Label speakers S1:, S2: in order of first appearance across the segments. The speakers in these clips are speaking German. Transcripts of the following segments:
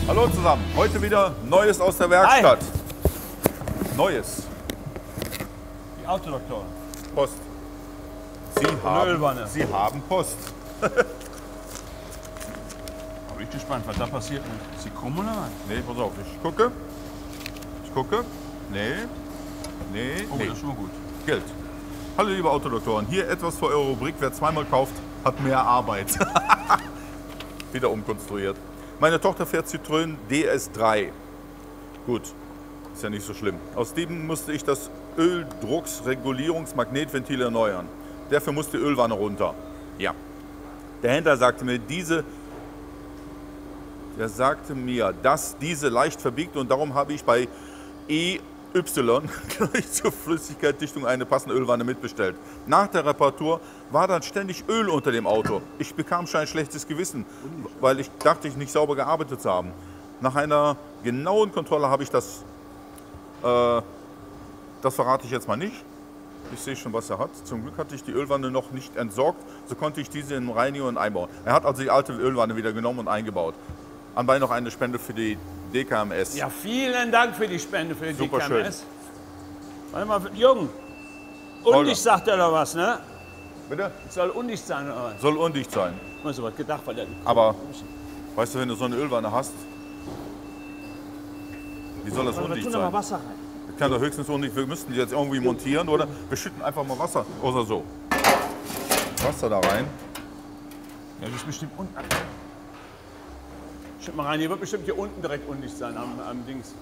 S1: Hallo zusammen, heute wieder Neues aus der Werkstatt. Hi. Neues.
S2: Die Autodoktor.
S1: Post. Sie haben Post.
S2: Aber ich bin gespannt, was da passiert. Ist sie krumm oder was?
S1: Nee, pass auf, ich gucke. Nee.
S2: Oh, das ist schon mal gut.
S1: Geld. Hallo liebe Autodoktoren, hier etwas für eure Rubrik. Wer zweimal kauft, hat mehr Arbeit. Wieder umkonstruiert. Meine Tochter fährt Citroën DS3. Gut, ist ja nicht so schlimm. Aus dem musste ich das Öldrucksregulierungsmagnetventil erneuern. Dafür muss die Ölwanne runter. Ja. Der Händler sagte mir, dass diese leicht verbiegt und darum habe ich bei EY gleich zur Flüssigkeitsdichtung eine passende Ölwanne mitbestellt. Nach der Reparatur war dann ständig Öl unter dem Auto. Ich bekam schon ein schlechtes Gewissen, weil ich dachte, nicht sauber gearbeitet zu haben. Nach einer genauen Kontrolle habe ich das verrate ich jetzt mal nicht. Ich sehe schon, was er hat. Zum Glück hatte ich die Ölwanne noch nicht entsorgt, so konnte ich diese in Reinigung und einbauen. Er hat also die alte Ölwanne wieder genommen und eingebaut. Anbei noch eine Spende für die DKMS.
S2: Ja, vielen Dank für die Spende für die
S1: Super
S2: DKMS.
S1: schön.
S2: Warte mal, Jung. Undicht sagt er oder was, ne?
S1: Bitte?
S2: Soll undicht sein oder was?
S1: Soll undicht sein.
S2: Ich habe so was gedacht, weil der.
S1: Aber, weißt du, wenn du so eine Ölwanne hast, wie soll das undicht
S2: tun
S1: sein?
S2: mal Wasser rein.
S1: Das kann doch höchstens undicht. Wir müssten die jetzt irgendwie montieren oder wir schütten einfach mal Wasser oder so. Wasser da rein.
S2: Ja, die ist bestimmt unten. Schütt mal rein, hier wird bestimmt hier unten direkt undicht sein am Dings.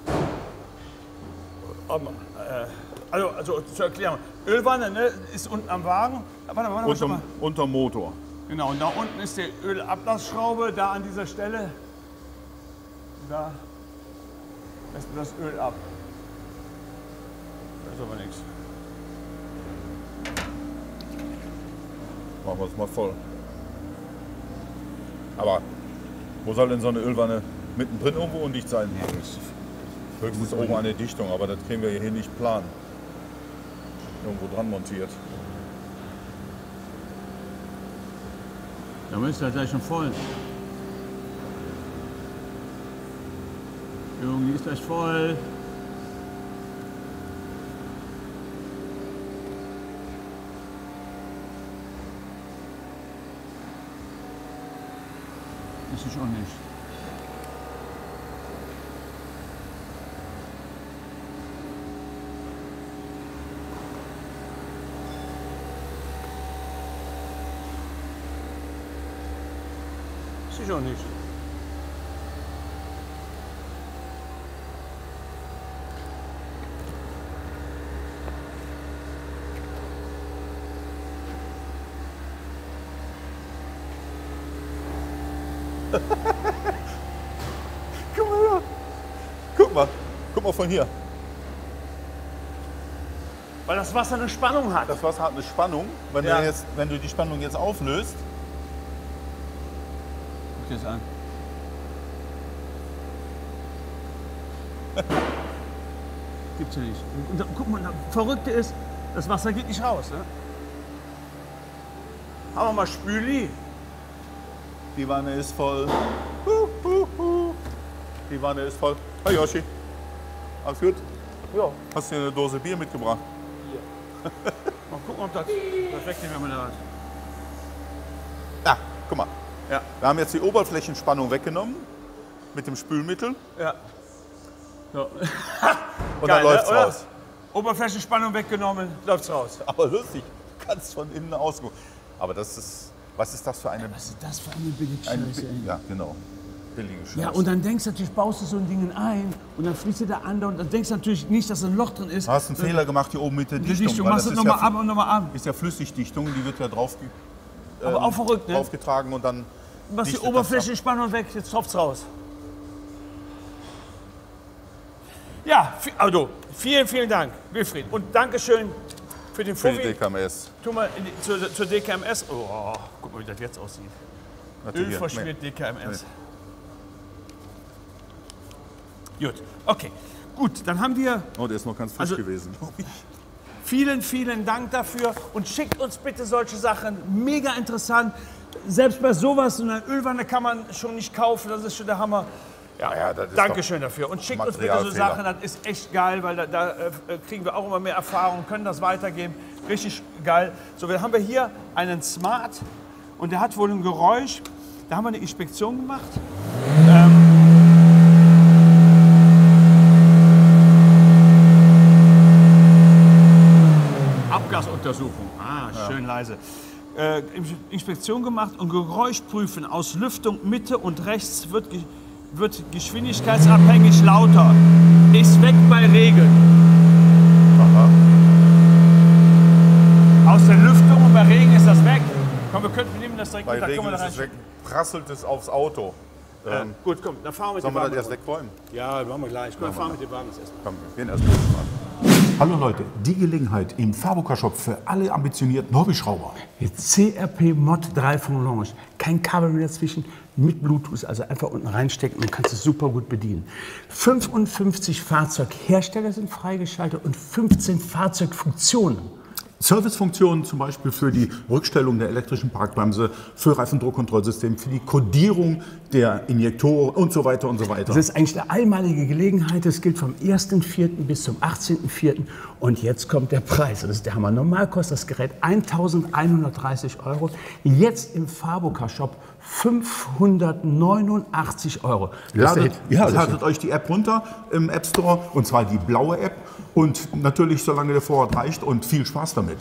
S2: Also zur Erklärung. Ölwanne, ne, ist unten am Wagen. Warte mal.
S1: Unterm Motor.
S2: Genau, und da unten ist die Ölablassschraube, da an dieser Stelle. Da lässt du das Öl ab. Da ist aber nichts.
S1: Machen wir es mal voll. Aber wo soll denn so eine Ölwanne mittendrin irgendwo undicht sein? Höchstens oben eine Dichtung, aber das kriegen wir hier nicht planen. Irgendwo dran montiert.
S2: Da ist das gleich schon voll. Junge, die ist gleich voll. Ist sie schon nicht. Ist sie schon nicht.
S1: Guck mal her. Guck mal von hier.
S2: Weil das Wasser eine Spannung hat.
S1: Das Wasser hat eine Spannung. Wenn du die Spannung jetzt auflöst.
S2: Guck dir das an. Gibt's ja nicht. Und da, guck mal, das Verrückte ist, das Wasser geht nicht raus. Ne? Haben wir mal Spüli.
S1: Die Wanne ist voll. Die Wanne ist voll. Hi Yoshi. Alles gut?
S2: Ja.
S1: Hast du dir eine Dose Bier mitgebracht?
S2: Mal gucken, ob das wegnehmen, wenn man da hat.
S1: Ja, guck mal.
S2: Ja.
S1: Wir haben jetzt die Oberflächenspannung weggenommen mit dem Spülmittel
S2: Ja. So.
S1: und dann läuft's
S2: oder?
S1: raus.
S2: Oberflächenspannung weggenommen, läuft's raus.
S1: Aber lustig, du kannst von innen ausgucken. Aber das ist, was ist das für eine...
S2: Was ist das für eine Billigscheiße, ey?
S1: Ja, genau. Billige Scheiße.
S2: Ja, und dann denkst du natürlich, baust du so ein Ding ein und dann fließt dir da an und dann denkst du natürlich nicht, dass da ein Loch drin ist.
S1: Du hast einen Fehler gemacht hier oben mit der
S2: Die
S1: Dichtung.
S2: Dichtung,
S1: weil
S2: machst du
S1: das
S2: nochmal ab und nochmal ab.
S1: ist ja Flüssigdichtung, die wird ja drauf,
S2: Aber auch verrückt, ne?
S1: draufgetragen und dann...
S2: Du machst die
S1: dichtet das
S2: Oberflächenspannung weg, jetzt tropft's raus. Ja, also vielen, vielen Dank, Wilfried. Und Dankeschön für den
S1: Für die
S2: Fuffi.
S1: DKMS.
S2: Tu mal zur DKMS. Oh, guck mal, wie das jetzt aussieht.
S1: Natürlich.
S2: Ölverschmiert DKMS. Gut, okay. Gut, dann haben wir...
S1: Oh, der ist noch ganz frisch
S2: Also-
S1: gewesen.
S2: Vielen, vielen Dank dafür und schickt uns bitte solche Sachen. Mega interessant. Selbst bei sowas, so einer Ölwanne kann man schon nicht kaufen, das ist schon der Hammer.
S1: Ja, das ist
S2: Dankeschön dafür. Und schickt uns bitte so Sachen, das ist echt geil, weil da kriegen wir auch immer mehr Erfahrung, können das weitergeben. Richtig geil. So, dann haben wir hier einen Smart und der hat wohl ein Geräusch. Da haben wir eine Inspektion gemacht. Abgasuntersuchung. Schön leise. Inspektion gemacht und Geräuschprüfen aus Lüftung Mitte und rechts wird geschwindigkeitsabhängig lauter. Ist weg bei Regen.
S1: Aha.
S2: Aus der Lüftung und bei Regen ist das weg. Komm, wir nehmen das direkt
S1: Bei
S2: mit, da
S1: Regen
S2: können wir
S1: ist
S2: da
S1: es weg, prasselt es aufs Auto.
S2: Gut, komm, dann fahren wir mit dem
S1: Sollen wir
S2: Wagen.
S1: das erst wegräumen?
S2: Ja, machen wir gleich. Komm, wir fahren mit dem Wagen erstmal.
S1: Komm, wir gehen erst mal.
S3: Hallo Leute, die Gelegenheit im Fabuka Shop für alle ambitionierten Hobbyschrauber.
S4: Jetzt CRP Mod 3 von Launch. Kein Kabel mehr dazwischen, mit Bluetooth, also einfach unten reinstecken und kannst es super gut bedienen. 55 Fahrzeughersteller sind freigeschaltet und 15 Fahrzeugfunktionen.
S3: Servicefunktionen zum Beispiel für die Rückstellung der elektrischen Parkbremse, für Reifendruckkontrollsystem, für die Kodierung der Injektoren und so weiter und so weiter.
S4: Das ist eigentlich eine einmalige Gelegenheit. Das gilt vom 1.4. bis zum 18.4. Und jetzt kommt der Preis. Das ist der Hammer. Normal kostet das Gerät 1.130 €. Jetzt im Fabuka Shop 589 €.
S3: Ladet euch die App runter im App Store, und zwar die blaue App. Und natürlich, solange der Vorrat reicht, und viel Spaß damit.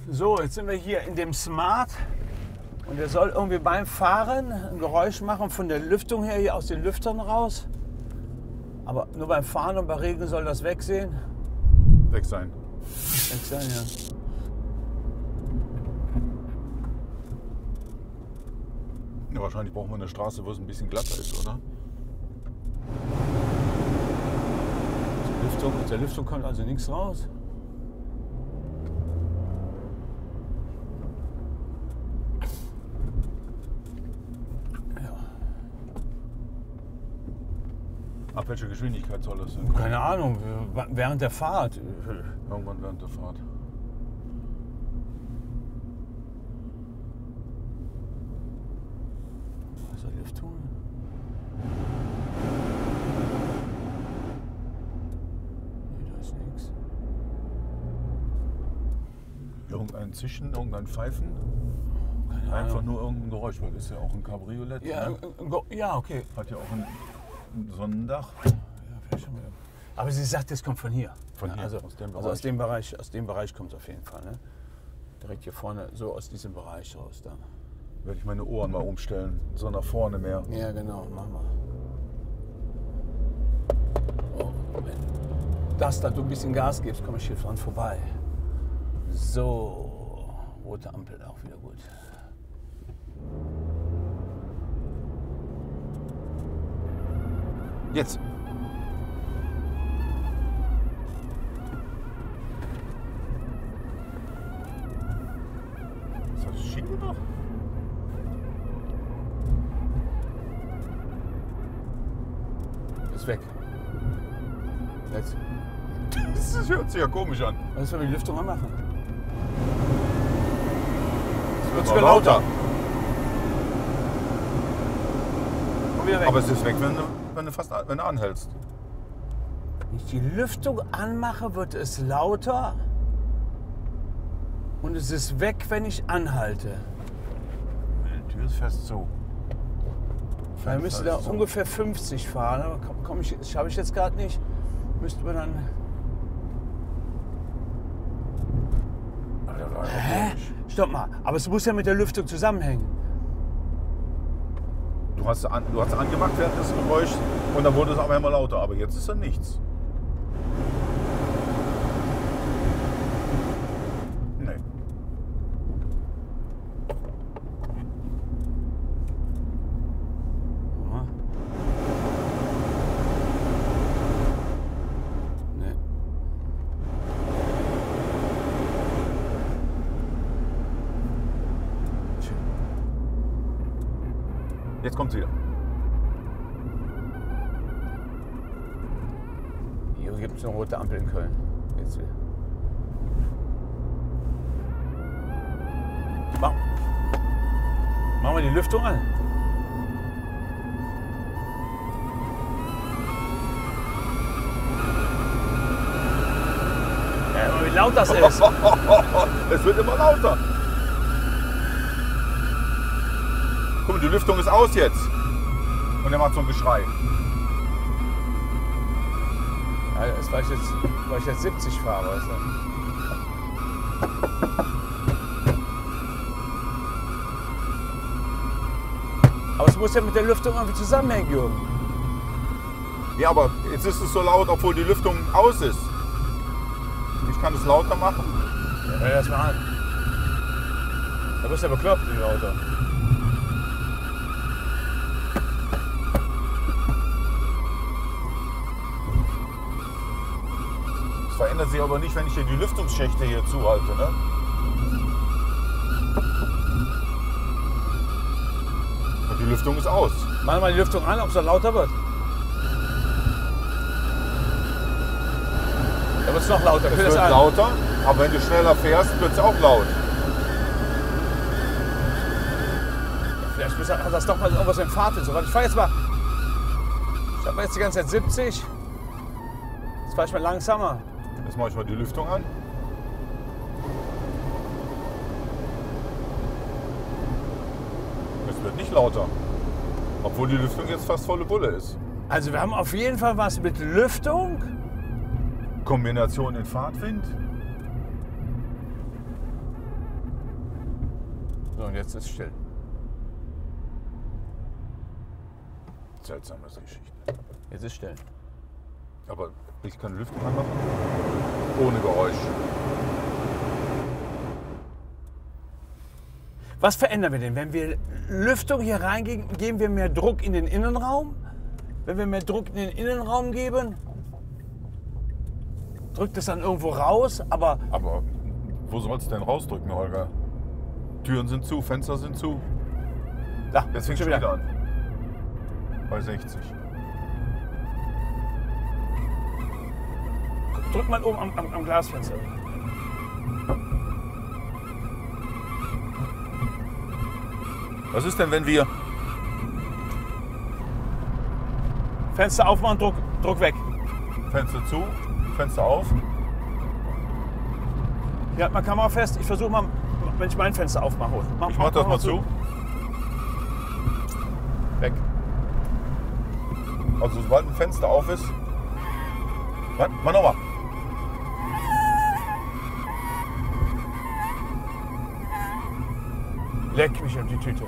S2: So, jetzt sind wir hier in dem Smart und der soll irgendwie beim Fahren ein Geräusch machen von der Lüftung her, hier aus den Lüftern raus. Aber nur beim Fahren und bei Regen soll das weg sein.
S1: Weg sein.
S2: Weg sein, ja.
S1: Ja, wahrscheinlich brauchen wir eine Straße, wo es ein bisschen glatter ist, oder?
S2: Aus der Lüftung kommt also nichts raus. Ja.
S1: Ab welcher Geschwindigkeit soll das sein?
S2: Keine Ahnung, während der Fahrt.
S1: Irgendwann während der Fahrt.
S2: Aus der Lüftung?
S1: Irgendein Zischen, irgendein Pfeifen?
S2: Keine
S1: Einfach
S2: Ahnung.
S1: nur irgendein Geräusch, weil das ist ja auch ein Cabriolet.
S2: Ja,
S1: Ne?
S2: ja, okay.
S1: Hat ja auch ein Sonnendach.
S2: Ja, vielleicht schon wieder. Aber sie sagt, das kommt von hier.
S1: Von hier,
S2: also,
S1: aus dem
S2: also aus dem Bereich kommt es auf jeden Fall. Ne? Direkt hier vorne, so aus diesem Bereich raus dann.
S1: Werde ich meine Ohren mal umstellen, so nach vorne mehr.
S2: Ja, genau, mach mal. Oh, wenn du ein bisschen Gas gibst, komme ich hier dran vorbei. So, rote Ampel auch wieder gut.
S1: Jetzt. Ist das Schienen noch?
S2: Ist weg. Jetzt.
S1: Das hört sich ja komisch an.
S2: Was ist, wenn wir die Lüftung anmachen?
S1: Es wird
S2: sogar
S1: lauter.
S2: Und wieder weg.
S1: Aber es ist weg, wenn du anhältst.
S2: Wenn ich die Lüftung anmache, wird es lauter. Und es ist weg, wenn ich anhalte.
S1: Die Tür ist fest zu.
S2: Man müsste da ungefähr 50 fahren, aber schaffe ich jetzt gerade nicht. Müsste man dann. Hä? Stopp mal, aber es muss ja mit der Lüftung zusammenhängen.
S1: Du hast angemacht während des Geräuschs und dann wurde es aber immer lauter. Aber jetzt ist da nichts. Nee.
S2: Ja. Nee.
S1: Jetzt kommt's wieder.
S2: Hier gibt es eine rote Ampel in Köln. Jetzt wieder. Machen wir die Lüftung an. wie laut das ist.
S1: Es wird immer lauter. Guck mal, die Lüftung ist aus jetzt. Und er macht so ein Geschrei.
S2: Ja, das ist, weil ich jetzt 70 fahre. Weißt du? Aber es muss ja mit der Lüftung irgendwie zusammenhängen, Jürgen.
S1: Ja, aber jetzt ist es so laut, obwohl die Lüftung aus ist. Ich kann es lauter machen.
S2: Ja, hör dir das mal an. Da bist du ja bekloppt, die Auto.
S1: Das verändert sich aber nicht, wenn ich hier die Lüftungsschächte hier zuhalte. Ne? Und die Lüftung ist aus.
S2: Mach mal die Lüftung an, ob es dann lauter wird. Da wird es noch lauter.
S1: Es wird lauter, aber wenn du schneller fährst, wird es auch laut.
S2: Vielleicht hat das doch mal irgendwas mit dem Fahrt. So. Ich fahre jetzt mal. Ich habe jetzt die ganze Zeit 70. Jetzt fahre ich mal langsamer.
S1: Jetzt mache ich mal die Lüftung an. Es wird nicht lauter. Obwohl die Lüftung jetzt fast volle Bulle ist.
S2: Also wir haben auf jeden Fall was mit Lüftung.
S1: Kombination in Fahrtwind.
S2: So, und jetzt ist es still.
S1: Seltsame Geschichte.
S2: Jetzt ist still.
S1: Aber ich kann Lüftung anmachen. Ohne Geräusch.
S2: Was verändern wir denn? Wenn wir Lüftung hier reingeben, geben wir mehr Druck in den Innenraum? Wenn wir mehr Druck in den Innenraum geben, drückt es dann irgendwo raus, aber
S1: wo soll es denn rausdrücken, Holger? Türen sind zu, Fenster sind zu.
S2: da,
S1: Jetzt fängt schon wieder an. Bei 60.
S2: Drück mal oben am Glasfenster.
S1: Was ist denn, wenn wir...
S2: Fenster aufmachen, Druck weg.
S1: Fenster zu, Fenster auf?
S2: Hier hat man Kamera fest. Ich versuche mal, wenn ich mein Fenster aufmache.
S1: Ich mach das mal zu.
S2: Weg.
S1: Also sobald ein Fenster auf ist... Mach nochmal.
S2: Leck mich um die Tüte.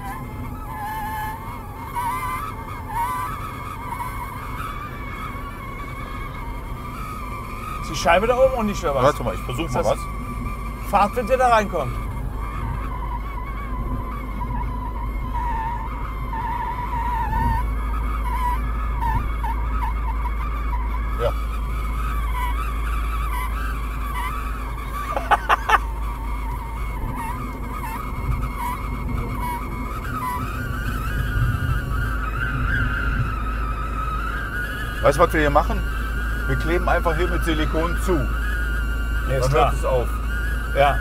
S2: Ist die Scheibe da oben und nicht oder was?
S1: Warte mal, ich versuche mal was.
S2: Fahrtwind, der da reinkommt.
S1: Ja. Weißt du, was wir hier machen? Wir kleben einfach hier mit Silikon zu.
S2: Ja, ist
S1: Dann
S2: klar.
S1: hört es auf.
S2: Ja.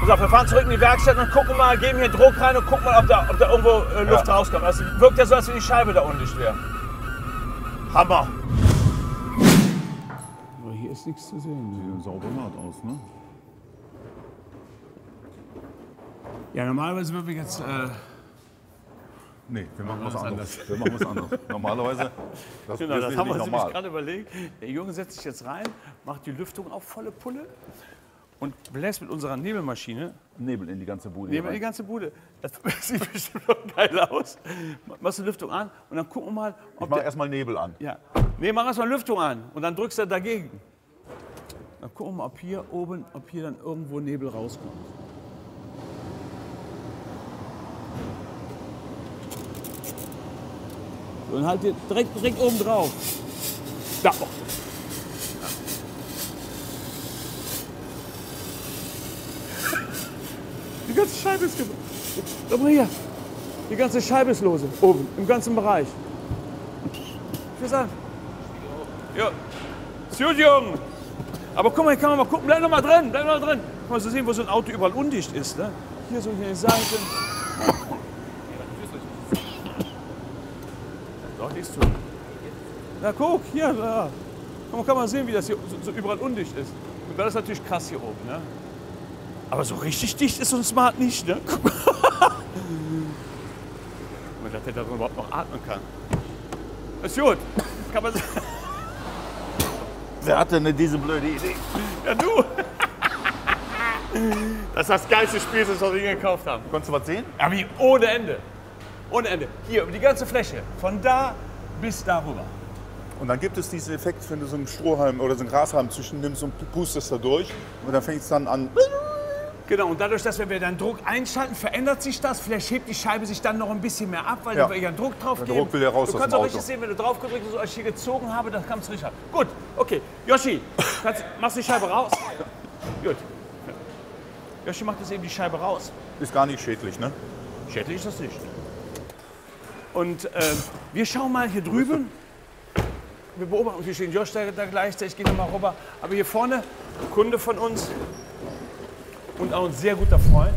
S2: Pass auf, wir fahren zurück in die Werkstatt und gucken mal, geben hier Druck rein und gucken mal, ob da irgendwo Luft
S1: Ja.
S2: rauskommt. Also wirkt ja so, als wenn die Scheibe da undicht wäre. Hammer.
S4: Aber hier ist nichts zu sehen.
S3: Sieht sauber hart aus, ne?
S4: Ja, normalerweise würden wir jetzt.
S1: Nee, wir machen was anderes. Wir machen was anderes. Normalerweise, das
S2: Genau,
S1: ist
S2: das
S1: nicht
S2: haben wir uns nämlich
S1: normal.
S2: gerade überlegt. Der Junge setzt sich jetzt rein, macht die Lüftung auf volle Pulle und bläst mit unserer Nebelmaschine
S1: Nebel in die ganze Bude.
S2: neben die ganze Bude. Das sieht bestimmt noch geil aus. Machst du Lüftung an und dann gucken wir mal,
S1: Ich
S2: ob
S1: mache
S2: der...
S1: erstmal Nebel an.
S2: Ja. Nee, mach erstmal Lüftung an und dann drückst du dagegen. Dann gucken wir mal, ob hier oben, ob hier dann irgendwo Nebel rauskommt. So, und halt dir direkt oben drauf. Da. Oh. Die ganze Scheibe ist gemacht. Guck mal hier. Die ganze Scheibe ist lose. Oben, im ganzen Bereich. Ich sagen. Ja. Ist gut, Jürgen. Aber guck mal, hier kann man mal gucken. Bleib noch mal drin. Bleib noch mal drin. Guck mal, so sehen, wo so ein Auto überall undicht ist. Ne? Hier so hier die Seite. Doch, nichts tun. Na guck, hier. Da. Kann man sehen, wie das hier so überall undicht ist. Und das ist natürlich krass hier oben, ne? Aber so richtig dicht ist so ein Smart nicht, ne? Guck mal. Man dachte, dass man überhaupt noch atmen kann. Ist gut. Kann man sagen.
S1: Wer hat denn diese blöde Idee?
S2: Ja, du. Das ist das geilste Spiel, das wir gekauft haben.
S1: Konntest du was sehen?
S2: Ja, wie ohne Ende. Ohne Ende. Hier, über die ganze Fläche. Von da bis darüber.
S1: Und dann gibt es diesen Effekt, wenn du so einen Strohhalm oder so einen Grashalm zwischen nimmst und pustest da durch. Und dann fängt es dann an.
S2: Genau, und dadurch, dass wir dann Druck einschalten, verändert sich das. Vielleicht hebt die Scheibe sich dann noch ein bisschen mehr ab, weil
S1: Ja.
S2: wir ja Druck drauf
S1: Der
S2: geben.
S1: Druck will ja raus
S2: Du
S1: aus
S2: kannst
S1: dem
S2: auch richtig
S1: Auto.
S2: sehen, wenn du drauf gedrückt hast, als ich hier gezogen habe, dann kam es richtig ab. Gut, okay. Yoshi, machst du die Scheibe raus? Gut. Yoshi macht jetzt eben die Scheibe raus.
S1: Ist gar nicht schädlich, ne?
S2: Schädlich ist das nicht. Und wir schauen mal hier drüben. Wir beobachten, hier steht Josh da gleichzeitig, ich gehe nochmal rüber. Aber hier vorne, ein Kunde von uns und auch ein sehr guter Freund.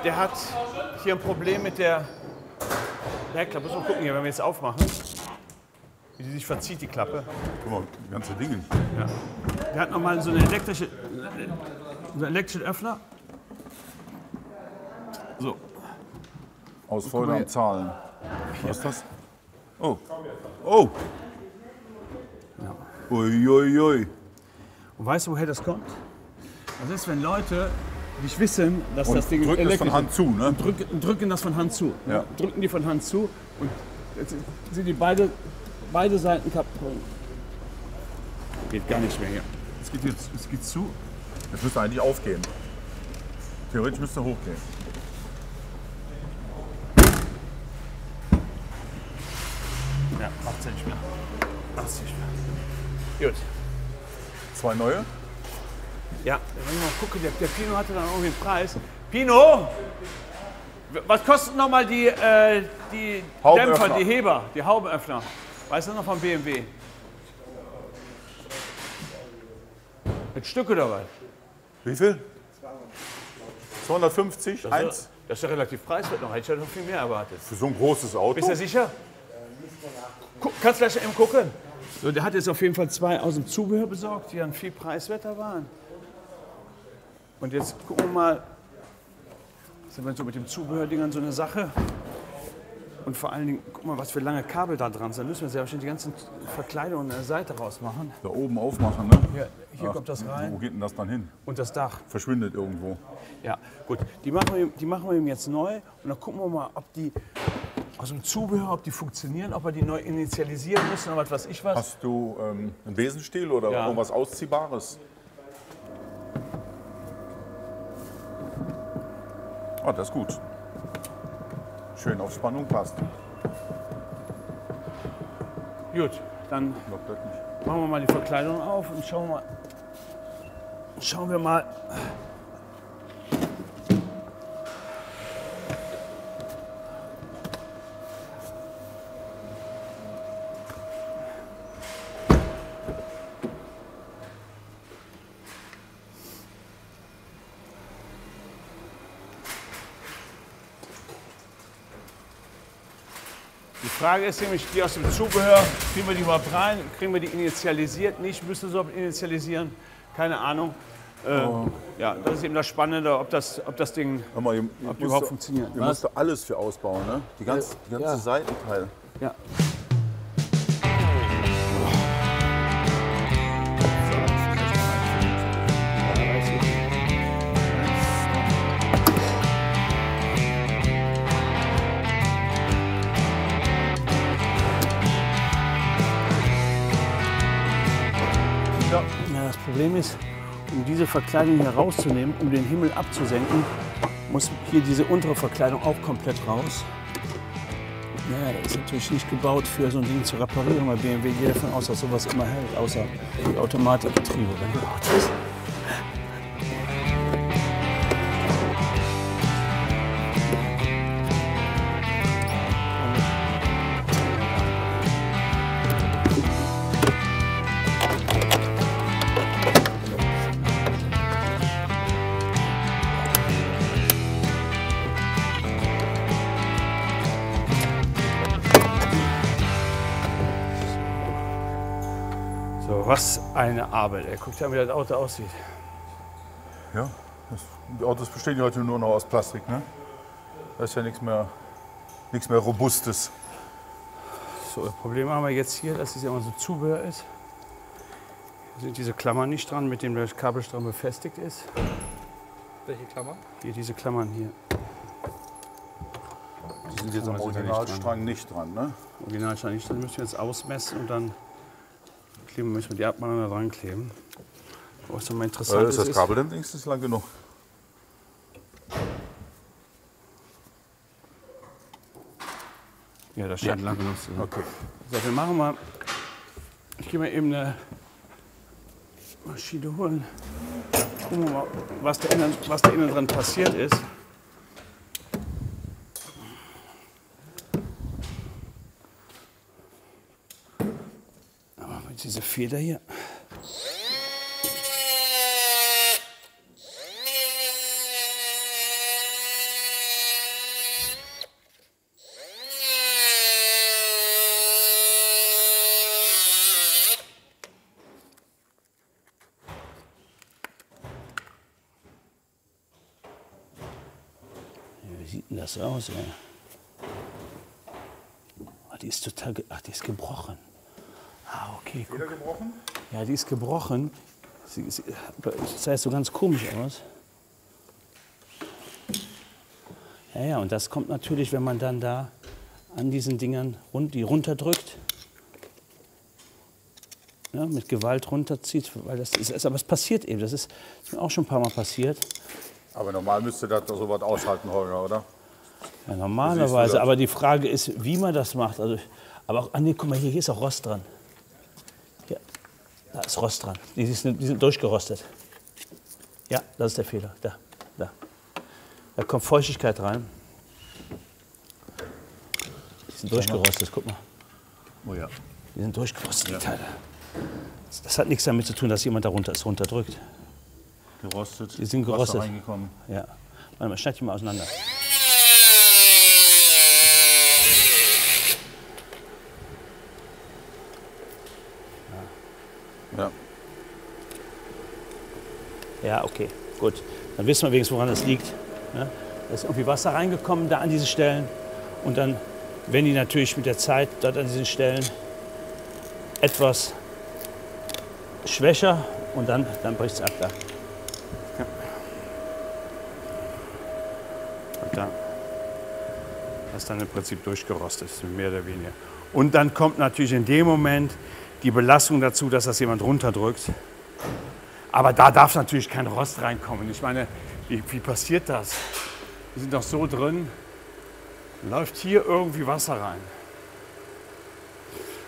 S2: Der hat hier ein Problem mit der Klappe. Müssen wir gucken hier, wenn wir jetzt aufmachen, wie die sich verzieht, die Klappe.
S1: Guck mal, die ganze Dinge.
S2: Ja. Der hat nochmal so einen elektrischen Öffner. So.
S1: Aus Freude am Zahlen. Was ist das? Oh. Oh. Uiuiui.
S2: Und weißt du, woher das kommt? Das ist, wenn Leute nicht wissen, dass
S1: Und
S2: das Ding
S1: drücken das
S2: elektrisch
S1: von Hand zu, ne?
S2: ist. Drücken das von Hand zu.
S1: Ja.
S2: Drücken die von Hand zu und jetzt sind die beide Seiten kaputt. Geht gar nicht mehr hier. Es geht zu.
S1: Das müsste eigentlich aufgehen. Theoretisch müsste hochgehen.
S2: Ja, macht's ja nicht mehr. Macht's nicht mehr. Gut.
S1: 2 neue.
S2: Ja, wenn ich mal gucke, der Pino hatte dann irgendwie einen Preis. Pino! Was kosten nochmal die
S1: Haubenöffner.
S2: Dämpfer, die Heber, die Haubenöffner? Weißt du noch von BMW? Mit Stück oder was?
S1: Wie viel? 250, eins.
S2: Das ist ja relativ preiswert noch. Hätte ich ja noch viel mehr erwartet.
S1: Für so ein großes Auto.
S2: Bist du sicher? Kannst du gleich eben gucken. So, der hat jetzt auf jeden Fall 2 aus dem Zubehör besorgt, die dann viel preiswerter waren. Und jetzt gucken wir mal, sind wir so mit dem Zubehördingern so eine Sache. Und vor allen Dingen, guck mal, was für lange Kabel da dran sind. Da müssen wir sehr wahrscheinlich die ganzen Verkleidungen an der Seite rausmachen.
S1: Da oben aufmachen, ne?
S2: Hier kommt das
S1: Wo
S2: rein.
S1: geht denn das dann hin?
S2: Und das Dach.
S1: Verschwindet irgendwo.
S2: Ja, gut. Die machen wir ihm jetzt neu. Und dann gucken wir mal, ob die aus dem Zubehör, ob die funktionieren, ob wir die neu initialisieren müssen oder was weiß ich was.
S1: Hast du einen Besenstiel oder
S2: Ja.
S1: irgendwas Ausziehbares? Oh, das ist gut. Schön auf Spannung passt.
S2: Gut, dann
S1: Glaubt das nicht.
S2: machen wir mal die Verkleidung auf und schauen wir mal. Die Frage ist nämlich, die aus dem Zubehör, kriegen wir die überhaupt rein? Kriegen wir die initialisiert? Nicht? Müssen wir sie überhaupt initialisieren? Keine Ahnung. Ja, das ist eben das Spannende, ob das Ding
S1: Hör mal,
S2: ob die überhaupt funktionieren.
S1: Ihr müsst da alles für ausbauen, ne? Die ganze
S2: ja.
S1: Seitenteil.
S2: Ja. Ja, das Problem ist, um diese Verkleidung hier rauszunehmen, um den Himmel abzusenken, muss hier diese untere Verkleidung auch komplett raus. Naja, das ist natürlich nicht gebaut für so ein Ding zu reparieren, weil BMW geht davon aus, dass sowas immer hält, außer die Automatikgetriebe, wenn gebaut ist. Was eine Arbeit, ey. Guck dir mal, wie das Auto aussieht.
S1: Ja, die Autos bestehen ja heute nur noch aus Plastik, ne? Da ist ja nichts mehr Robustes.
S2: So, das Problem haben wir jetzt hier, dass es ja immer so Zubehör ist. Hier sind diese Klammern nicht dran, mit denen der Kabelstrang befestigt ist.
S5: Welche Klammer?
S2: Hier, diese Klammern hier.
S1: Die sind jetzt am
S2: sind da nicht
S1: Originalstrang nicht dran, ne?
S2: Originalstrang nicht dran. Müssen wir jetzt ausmessen und dann müssen wir die abeinander dran kleben. Was so mal interessant
S1: Ist das Kabel denn wenigstens lang genug?
S2: Ja, das scheint lang genug zu sein.
S1: Okay.
S2: So, wir machen mal. Ich gehe mal eben eine Maschine holen. Gucken wir mal, was da innen dran passiert ist. Aber mit dieser Feder hier. Wie sieht denn das aus, ey? Oh, die ist total, die ist gebrochen. Ah, okay, guck.
S1: Wieder gebrochen?
S2: Ja, die ist gebrochen. Das sah so ganz komisch aus. Ja, und das kommt natürlich, wenn man dann da an diesen Dingern die runterdrückt. Ja, mit Gewalt runterzieht, weil das ist, aber es passiert eben. Das ist mir auch schon ein paar Mal passiert.
S1: Aber normal müsste das doch so was aushalten, Holger, oder?
S2: Ja, normalerweise, aber die Frage ist, wie man das macht. Also, aber auch, nee, guck mal, hier ist auch Rost dran. Hier, da ist Rost dran. Die sind durchgerostet. Ja, das ist der Fehler. Da. Da kommt Feuchtigkeit rein. Die sind durchgerostet, guck mal.
S1: Oh ja.
S2: Die sind durchgerostet, die Teile. Das hat nichts damit zu tun, dass jemand darunter ist, runterdrückt.
S1: Gerostet.
S2: Die sind gerostet.
S1: Wasser reingekommen.
S2: Ja. Warte mal, schneid die mal auseinander.
S1: Ja.
S2: Ja, okay, gut. Dann wissen wir wenigstens, woran das liegt. Ja? Da ist irgendwie Wasser reingekommen da an diese Stellen. Und dann, wenn die natürlich mit der Zeit dort an diesen Stellen etwas schwächer und dann bricht es ab da. Ja. Und da ist dann im Prinzip durchgerostet, mehr oder weniger. Und dann kommt natürlich in dem Moment die Belastung dazu, dass das jemand runterdrückt. Aber da darf natürlich kein Rost reinkommen. Ich meine, wie passiert das? Die sind doch so drin, läuft hier irgendwie Wasser rein.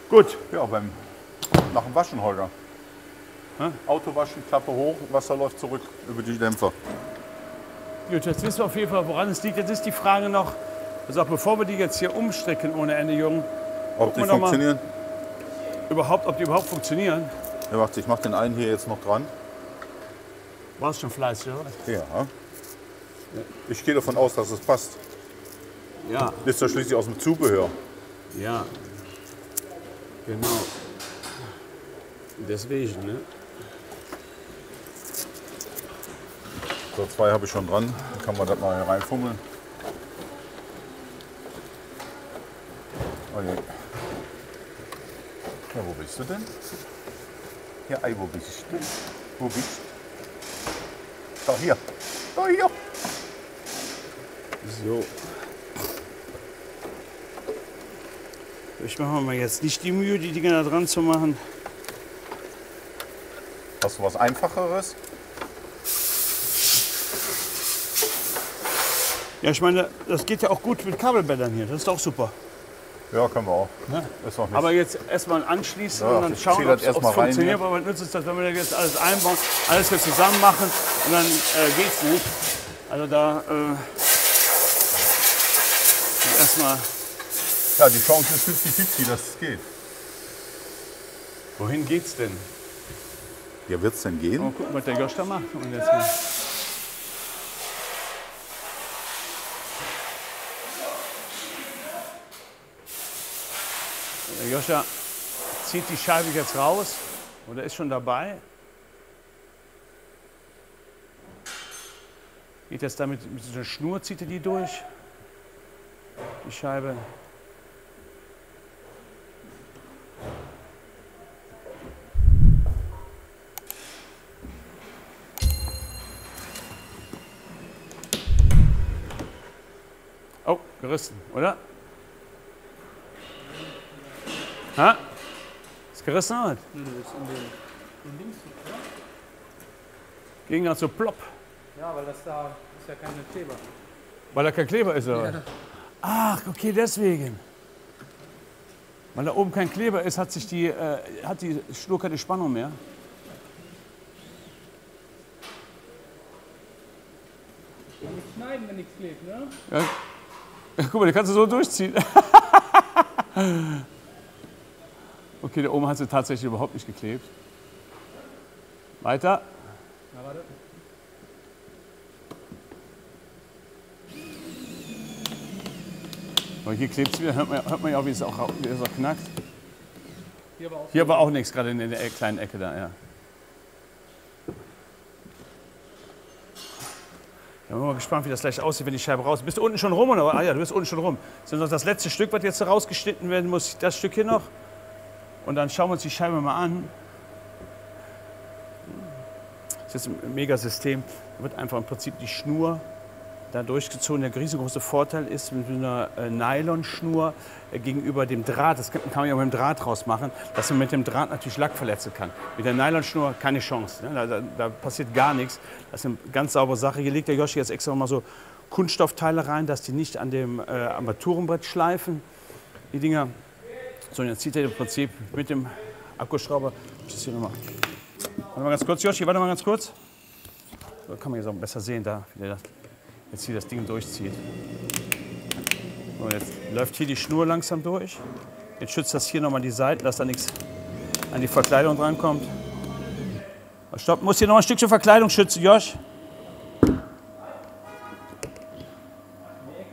S2: Gut.
S1: Ja, nach dem Waschen, Holger. Auto waschen, Klappe hoch, Wasser läuft zurück über die Dämpfer.
S2: Gut, jetzt wissen wir auf jeden Fall, woran es liegt. Jetzt ist die Frage noch, also auch bevor wir die jetzt hier umstricken ohne Ende, Jungen,
S1: Ob die funktionieren?
S2: ob die überhaupt funktionieren.
S1: Ja, warte, ich mach den einen hier jetzt noch dran.
S2: Warst schon fleißig, oder?
S1: Ja. Ich gehe davon aus, dass es passt.
S2: Ja,
S1: Ist ja schließlich aus dem Zubehör.
S2: ja. Genau. Deswegen, ne?
S1: So, 2 habe ich schon dran. Dann kann man das mal hier reinfummeln. Oh je. Ja, wo bist du denn? Ja, ei, wo bist du? Wo bist du? Da hier. Da hier.
S2: So. Ich mache mir jetzt nicht die Mühe, die Dinger da dran zu machen.
S1: Hast du was Einfacheres?
S2: Ja, ich meine, das geht ja auch gut mit Kabelbändern hier. Das ist auch super.
S1: Ja, können wir auch.
S2: Ne?
S1: Ist noch nicht.
S2: Aber jetzt erstmal anschließen
S1: Ja,
S2: und dann
S1: ich
S2: schauen,
S1: zieh
S2: ob
S1: das
S2: es
S1: erst mal rein
S2: funktioniert.
S1: hier.
S2: Aber was nützt es das, wenn wir das jetzt alles einbauen, alles hier zusammen machen und dann geht's nicht. Also da erstmal.
S1: Ja, die Chance ist 50-50, dass es geht.
S2: Wohin geht's denn?
S1: Ja, wird es denn gehen?
S2: Mal gucken, was der Josh da macht. Und jetzt mal. Der Joscha zieht die Scheibe jetzt raus Oder ist schon dabei. Geht jetzt damit mit so einer Schnur, zieht er die durch. Die Scheibe. Oh, gerissen, oder? Ha? Ist gerissen oder? Ging gerade so plopp.
S5: Ja, weil das da ist ja keine Kleber.
S2: Weil da kein Kleber ist, oder? Ja. Ach, okay, deswegen. Weil da oben kein Kleber ist, hat die Schnur keine Spannung mehr.
S5: Kann nicht schneiden, wenn nichts klebt, ne?
S2: Ja. Guck mal, die kannst du so durchziehen. Okay, da oben hat sie tatsächlich überhaupt nicht geklebt. Weiter.
S5: Na, warte.
S2: Aber hier klebt es wieder, hört man ja auch, wie es auch knackt.
S5: Hier aber auch.
S2: Hier war auch nichts, gerade in der kleinen Ecke da, ja. Ja, bin mal gespannt, wie das gleich aussieht, wenn die Scheibe raus ist. Bist du unten schon rum, oder? Ah ja, du bist unten schon rum. Das ist noch das letzte Stück, was jetzt rausgeschnitten werden muss. Das Stück hier noch. Und dann schauen wir uns die Scheibe mal an. Das ist jetzt ein Megasystem. Da wird einfach im Prinzip die Schnur da durchgezogen. Der riesengroße Vorteil ist mit einer Nylonschnur gegenüber dem Draht, das kann man ja mit dem Draht draus machen, dass man mit dem Draht natürlich Lack verletzen kann. Mit der Nylonschnur keine Chance. Ne? Da passiert gar nichts. Das ist eine ganz saubere Sache. Hier legt der Yoshi jetzt extra mal so Kunststoffteile rein, dass die nicht an dem Armaturenbrett schleifen, die Dinger. So, und jetzt zieht er im Prinzip mit dem Akkuschrauber. Ich das hier nochmal. Warte mal ganz kurz, Yoshi, warte mal ganz kurz. So kann man jetzt auch besser sehen, da, wie der jetzt hier das Ding durchzieht. Und jetzt läuft hier die Schnur langsam durch. Jetzt schützt das hier nochmal die Seiten, dass da nichts an die Verkleidung drankommt. Stopp, muss hier noch ein Stückchen Verkleidung schützen, Josh.
S5: Die Ecke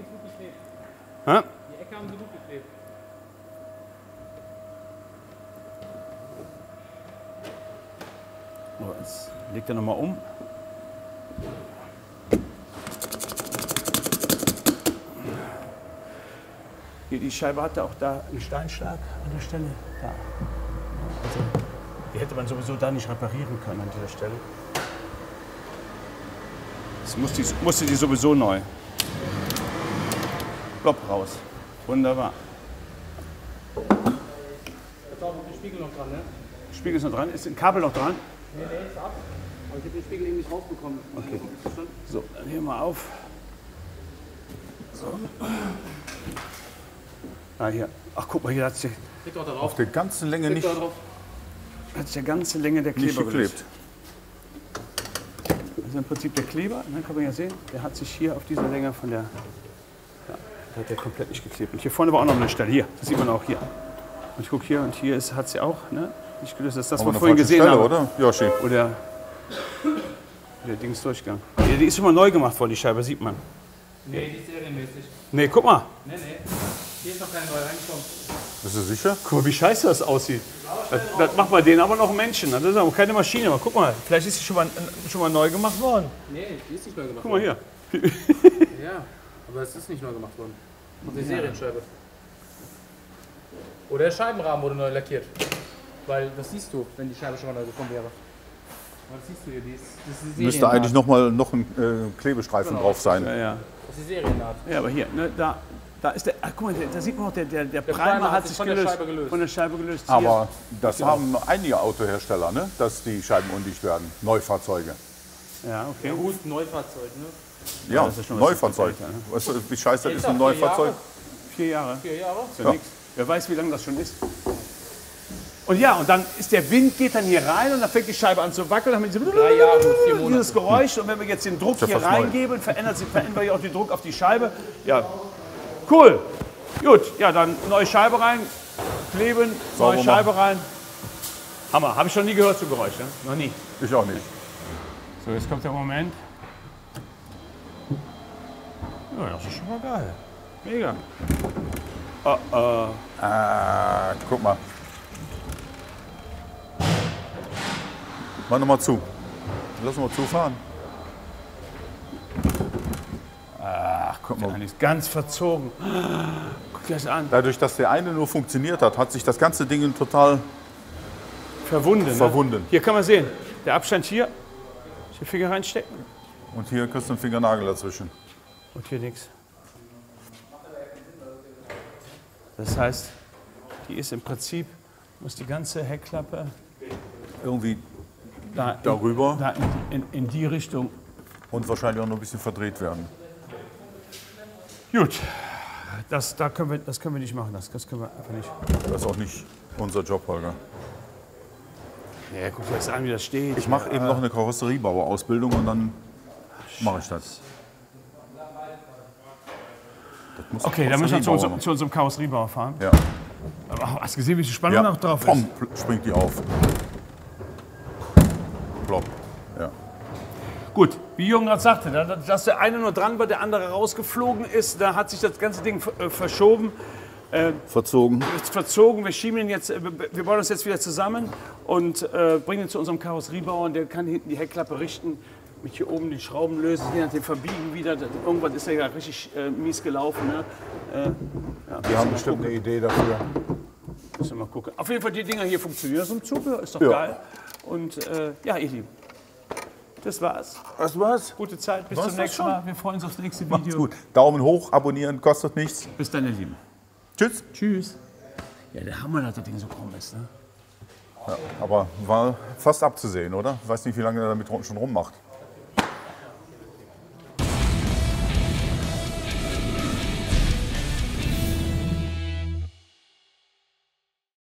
S5: ist gut geklebt.
S2: Hä?
S5: Die Ecke haben sie gut geklebt.
S2: So, jetzt legt er nochmal um. Hier, die Scheibe hatte auch da einen Steinschlag an der Stelle. Da. Also, die hätte man sowieso da nicht reparieren können an dieser Stelle. Das musste die sowieso neu. Plopp raus. Wunderbar.
S5: Jetzt auch noch den Spiegel noch dran, ne?
S2: Spiegel ist noch dran. Ist ein Kabel noch dran?
S5: Nee, der ist ab. Aber ich habe den Spiegel eben nicht rausbekommen.
S2: Okay. So, dann hier mal auf. So. Ah, hier. Ach, guck mal, hier hat sich
S5: Klick doch da drauf.
S1: Auf der ganzen Länge
S5: Klick
S1: nicht,
S5: da drauf.
S2: die ganze Länge der
S1: nicht
S2: Kleber
S1: geklebt.
S2: Das ist im Prinzip der Kleber, dann kann man ja sehen, der hat sich hier auf dieser Länge von der, ja, da hat der komplett nicht geklebt. Und hier vorne war auch noch eine Stelle, hier, das sieht man auch hier. Und ich gucke hier und hier hat sie auch, ne, nicht gelöst, das ist das, was
S1: Aber
S2: wir
S1: eine
S2: vorhin
S1: falsche
S2: gesehen
S1: Stelle,
S2: haben.
S1: oder, Yoshi?
S2: Oder der Dingsdurchgang. Die ist schon mal neu gemacht worden, die Scheibe, sieht man.
S5: Nee, die ist serienmäßig.
S2: Nee, guck mal.
S5: Nee. Hier ist noch keine neue reingekommen.
S1: Bist du sicher?
S2: Guck mal, wie scheiße das aussieht. Das macht bei denen aber noch ein Menschen. Das ist aber keine Maschine. Aber guck mal, vielleicht ist sie schon mal neu gemacht worden.
S5: Nee, die ist nicht neu gemacht
S2: Guck mal hier.
S5: Ja, aber es ist nicht neu gemacht worden. Die Serienscheibe. Oder der Scheibenrahmen wurde neu lackiert. Weil das siehst du, wenn die Scheibe schon mal neu gekommen wäre. Aber das siehst du hier, das ist die
S1: Müsste eigentlich noch ein Klebestreifen
S5: Genau.
S1: drauf sein.
S2: Ja.
S5: Das ist die Seriennaht.
S2: Ja, aber hier, ne, da ist der. Ach, guck mal, da sieht man auch, der
S5: Primer hat sich von der Scheibe gelöst.
S2: Von der Scheibe gelöst. Hier.
S1: Aber das haben einige Autohersteller, ne? Dass die Scheiben undicht werden. Neufahrzeuge.
S2: Ja, okay.
S5: Gut, Neufahrzeug, ne?
S1: Ja,
S2: das ist schon was
S1: Neufahrzeug.
S2: älter, ne?
S1: Weißt du, wie scheiße das ist,
S5: Älter,
S1: ein
S5: 4
S1: Neufahrzeug?
S5: Jahre?
S2: 4 Jahre.
S5: 4 Jahre?
S2: Ist ja,
S1: Ja.
S2: nix. Wer weiß, wie lange das schon ist. Und ja, und dann ist der Wind, geht dann hier rein und dann fängt die Scheibe an zu wackeln. Dann haben wir
S5: 3 Jahre, 4 Monate.
S2: dieses Geräusch. Und wenn wir jetzt den Druck
S1: ja
S2: hier
S1: fast neu.
S2: reingeben, verändern wir hier auch den Druck auf die Scheibe. Ja, cool. Gut, ja, dann neue Scheibe rein, kleben,
S1: Sauber
S2: neue Scheibe rein. Hammer, habe ich schon nie gehört, so Geräusch, ne? Noch nie.
S1: Ich auch nicht.
S2: So, jetzt kommt der Moment. Ja, das ist schon mal geil. Mega.
S1: Guck mal. Mach nochmal zu. Lass mal zufahren.
S2: Ach, guck mal, ist ganz verzogen. Guck dir das an.
S1: Dadurch, dass der eine nur funktioniert hat, hat sich das ganze Ding total
S2: Verwunden.
S1: verwunden.
S2: Ne? Hier kann man sehen, der Abstand hier. Ich den Finger reinstecken.
S1: Und hier kriegst du einen Fingernagel dazwischen.
S2: Und hier nichts. Das heißt, die ist im Prinzip, muss die ganze Heckklappe
S1: Irgendwie
S2: da
S1: darüber
S2: da in die Richtung.
S1: und wahrscheinlich auch noch ein bisschen verdreht werden.
S2: Gut, das können wir nicht machen. Das können wir einfach nicht.
S1: Das ist auch nicht unser Job, Holger.
S2: Ja, guck dir das an, wie das steht.
S1: Ich mache eben noch eine Karosseriebauerausbildung und dann mache ich das. Muss
S2: Okay, dann müssen wir
S1: Karosseriebauer
S2: zu unserem Karosseriebauer fahren.
S1: Ja.
S2: Aber hast du gesehen, wie viel Spannung noch drauf ist?
S1: Pom, springt die auf. Plopp. Ja.
S2: Gut, wie Jürgen gerade sagte, dass der eine nur dran war, der andere rausgeflogen ist, da hat sich das ganze Ding verschoben.
S1: Verzogen.
S2: Verzogen. Wir schieben ihn jetzt, wir bauen das jetzt wieder zusammen und bringen ihn zu unserem Karosseriebauer und der kann hinten die Heckklappe richten, mit hier oben die Schrauben lösen, je nachdem verbiegen wieder. Irgendwann ist er ja richtig mies gelaufen. Ne?
S6: Wir haben bestimmt eine Idee dafür.
S2: Müssen wir mal gucken. Auf jeden Fall, die Dinger hier funktionieren so im Zubehör, ist doch
S1: Ja.
S2: geil. Und ja, ihr Lieben, das war's.
S1: Das war's.
S2: Gute Zeit, bis
S1: War's
S2: zum
S1: das
S2: nächsten
S1: schon?
S2: Mal. Wir freuen uns aufs nächste
S1: Macht's
S2: Video.
S1: gut. Daumen hoch, abonnieren, kostet nichts.
S2: Bis dann, ihr Lieben.
S1: Tschüss.
S2: Tschüss. Ja, der Hammer, dass das Ding so krumm ist. Ne?
S1: Ja, aber war fast abzusehen, oder? Ich weiß nicht, wie lange er damit schon rummacht.